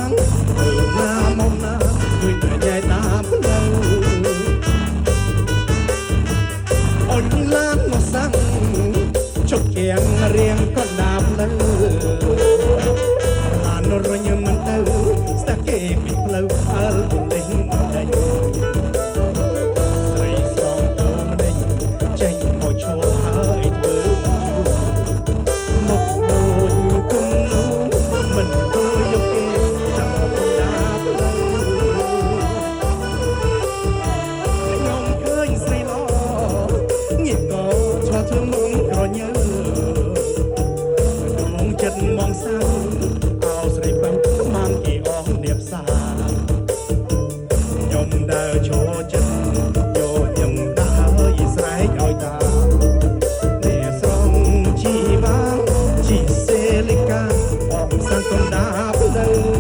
ងទៅណាមកណាជួយតែចែកតាមផ្លូវអូនឡានមកសាំងជុកជាងរៀងក៏ដាប់លើអានរញមិនទៅស្តាក់គេពីផ្លូវអើពុលេងដេញស្រីស្រងទៅម្ដេចចេញមកឈរហើយធ្វើមកមួយគុំនោះមិនទៅយកគេចាំដាប់លើខ្ញុំឃើញស្រីល្អងាកក៏ឆ្លងធ្វើមុំក្រញើចិត្តមកសាំអោស្រីបើបានគេអស់នៀបសាខ្ញុំដើរឈរចិត្តយកខ្ញុំដើរស្រែកឲ្យតាអ្នកស្រងជីវ៉ាជីសេលីកាអមសាំកុំដាផ្លូវ